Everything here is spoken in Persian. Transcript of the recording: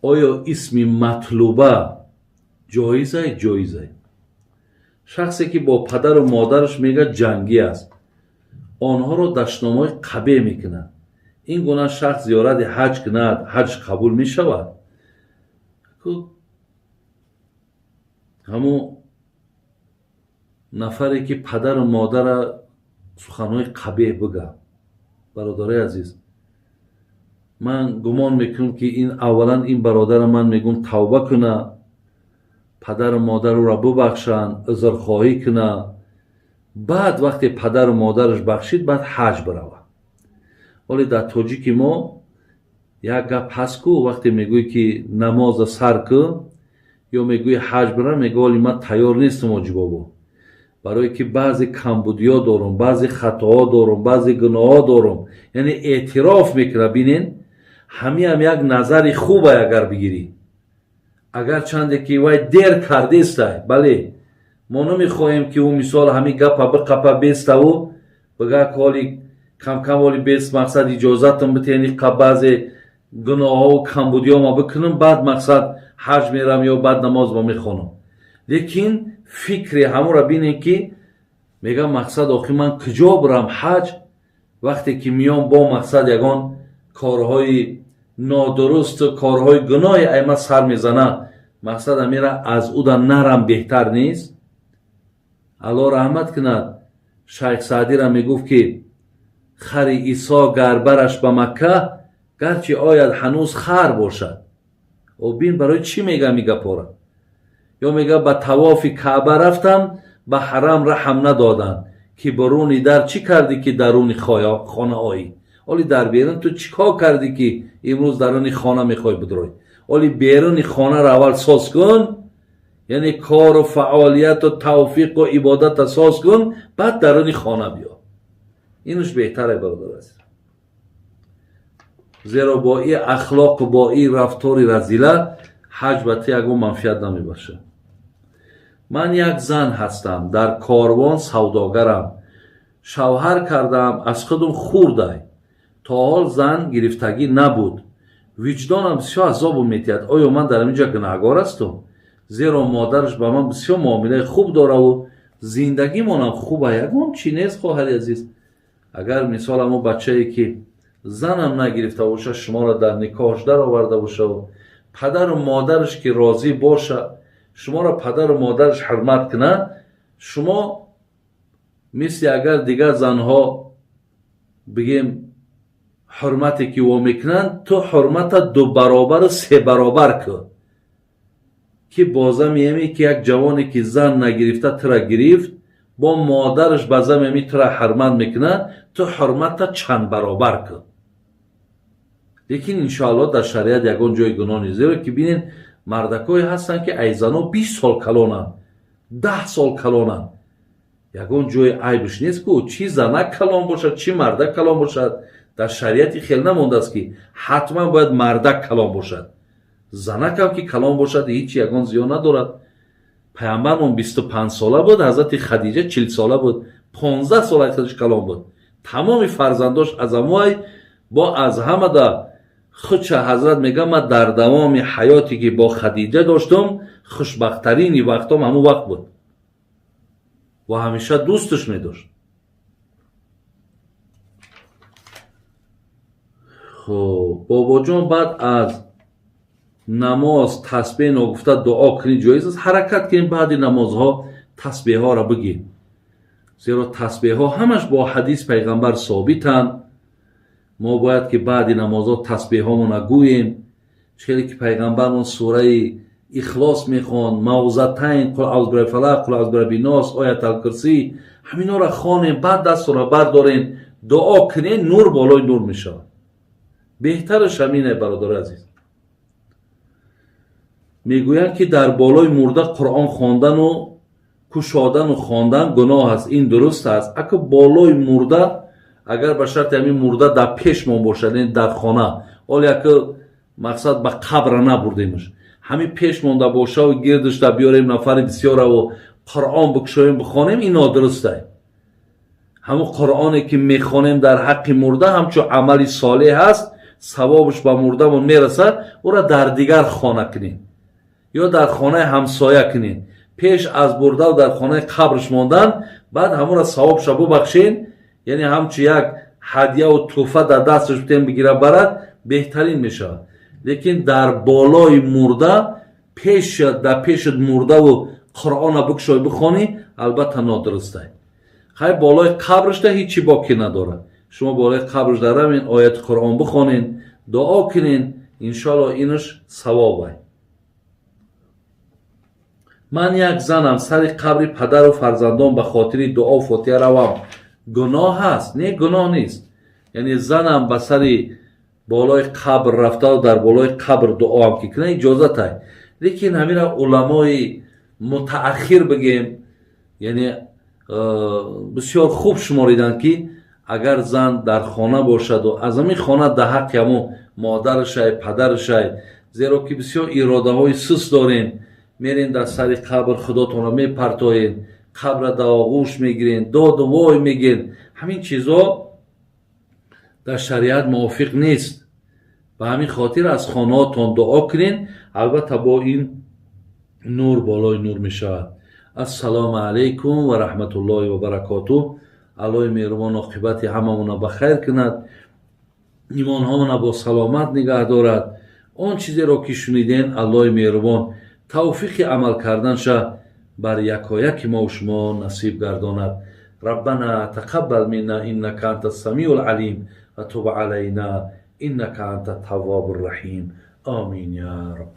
آیا اسم مطلوبه جایزه؟ جایزه. شخصی که با پدر و مادرش میگه جنگی است، آنها رو دشنامه قبیه میکنند، این گونه شخص زیارت حج کند حج قبول میشود؟ همون نفری که پدر و مادر سخنهای قبیه بگه، برادرای عزیز، من گمان میکنم که این اولا این برادر من میگم توبه کنه، پدر و مادر رو را ببخشند، عذرخواهی کنه، بعد وقتی پدر و مادرش بخشید بعد حج بروه. ولی در تاجیک ما یک گپ هست که وقتی میگوی که نماز سر که یا میگوی حج بره، میگه ولی من تیار نیستم واجبابو، برای که بعضی کمبودیا دارم، بعضی خطاها دارم، بعضی گناها دارم، یعنی اعتراف میکنه. بینین هم یک نظر خوبه اگر بگیری، اگر چنده که وای دیر کرده است، بله ما نمیخواهیم که اون مثال همین گپا بقپا بیسته و بگه کالی کم کم ولی بیست مقصد اجازتم بده، یعنی بعضی گناها و کمبودیا ما بکنم بعد مقصد حج میرم یا بعد نماز با میخونم. لیکن فکر همون را بینید که میگم مقصد آخی من کجا برم حج، وقتی که میام با مقصد یگان کارهای نادرست و کارهای گناه ایمه سر میزنه، مقصد امیره از او در نرم بهتر نیست؟ الله رحمت کند شیخ سعدی را میگفت که خر عیسی گربرش به مکه گرچه آید هنوز خر باشد. و بین برای چی میگه پاره؟ یا میگه به طواف کعبه رفتم به حرم رحم ندادن که برونی در چی کردی که درون خانه آیی؟ ولی در بیرون تو چیکار کردی که امروز درون خانه میخوای بدروی؟ ولی بیرون خانه را اول ساز کن، یعنی کار و فعالیت و توفیق و عبادت اساس کن، بعد درون خانه بیا. اینش بهتره برادر است. زیرا با این اخلاق و با این رفتار رذیله حج بته یکو منفیت نمیباشه. من یک زن هستم، در کاروان سوداگرم، شوهر کردم از خودم خورده، تا حال زن گرفتگی نبود، وجدانم بسیار عذاب میتید. آیا من در اینجا گناهکار هستم؟ زیرا مادرش به من بسیار معامله خوب داره و زندگی منم خوبه. یکم چی نیست خواهر عزیز؟ اگر مثال همون بچه‌ای که زنم نگرفته باشه، شما را در نکاحش در آورده باشه و پدر و مادرش که راضی باشه، شما را پدر و مادرش حرمت کنه، شما مثل اگر دیگر زنها بگیم حرمتی که و میکنن، تو حرمت 2 برابر و 3 برابر کن. که بازم میمی که یک جوانی که زن نگرفته ترا گرفت، با مادرش بازم میمی ترا حرمت میکنه، تو حرمت چند برابر کن. لیکن انشاءالله در شریعت یکان جای گناه نیست. زیرا که بینین مردکای هستن که ای زنا 20 سال کلانن، 10 سال کلانن، یکان جای عیبش نیست که چی زنک کلان باشد چی مردک کلان باشد. در شریعت خیلی نمونده است که حتما باید مردک کلان باشد، زنک هم که کلان باشد هیچ یکان زیان ندارد. پیامبرمون 25 ساله بود، حضرت خدیجه 40 ساله بود، 15 ساله خودش کلان بود. تمام فرزنداش از همه با از همه در خودش حضرت میگه من در دوام حیاتی که با خدیجه داشتم خوشبخترین وقتم همون وقت بود و همیشه دوستش میداشت. خب بابا جان، بعد از نماز تسبیح نگفته دعا کنی جایز است. حرکت کنیم بعد نمازها تسبیح ها را بگیم، زیرا تسبیح ها همش با حدیث پیغمبر ثابتن. ما باید که بعد نمازها تسبیح ها مون گوییم، چیزی که پیغمبرمون سوره اخلاص میخوان، موعظتین، قل اعوذ برب الفلق، قل اعوذ برب الناس، آیت الکرسی، همینا را خوانیم، بعد دست را بردارین دعا کنین، نور بالای نور میشه. بهترش همینه برادر عزیز. میگویند که در بالای مرده قرآن خواندن و کشادن و خواندن گناه است. این درست است. اگه بالای مرده، اگر به شرط همین مرده در پیش ما باشد، این در خانه، ولی اگه مقصد به قبر نبردیمش، همین پیش مونده باشه و گردش در بیاریم نفر بسیار و قرآن بکشاییم بخوانیم، این نادرسته. همون قرآنی که میخوانیم در حق مرده همچون عملی صالح هست، савобш ба мурдамон мерасад, ӯро дар дигар хона кунед ё дар хонаи ҳамсоя кунед. пеш аз бурдау дар хонаи қабрш мондан, баъд ҳамонро савобша бубахшен, яъне ҳамчун як ҳадияу тӯҳфа дар дасташ битен бигира барад, беҳтарин мешавад. лекин дар болои мурда дар пеши мурдаву қуръона бикушои бихонӣ, албатта нодурустаст. хай болои қабршда ҳичи боқӣ надорад. шумо болои қабршда равен, ояти қуръон бихонен, дуо кунен, иншоалло инаш савоб аст. ман як занам сари қабри падару фарзандон ба хотири дуо фотиҳа равам, гуноҳ ҳаст? Не, гуноҳ нест. яъне занам ба сари болои қабр рафтау дар болои қабр дуоам ки кунад иҷозат аст. лекин ҳамира уламои мутаахир бигем, яъне бисёр хуб шумориданд ки агар зан дар хона бошаду аз ҳамин хона дар ҳаққи ҳамон модарашай, падарашай, зеро ки бисёр иродаҳои сус дорем, мерен дар сари қабр худотонро мепартоен, қабра дар оғӯш мегирен, доду вой мегӯен. ҳамин чизҳо дар шариат мувофиқ нест. ба ҳамин хотир аз хонаҳотон дуо кунен, албатта бо ин нур болои нур мешавад. ассалому алайкум ва раҳматуллоҳи ва баракотуҳ. аллоҳи меҳрубон оқибати ҳамамона ба хайр кунад, имонҳоона бо саломат нигаҳ дорад. он чизеро ки шуниден, аллоҳи меҳрубон тавфиқи амал карданша бар якояки мо шумо насиб гардонад. раббана тақаббал минна иннака анта самиул алим ва туб алайна иннака анта таввобур раҳим. амин я раббал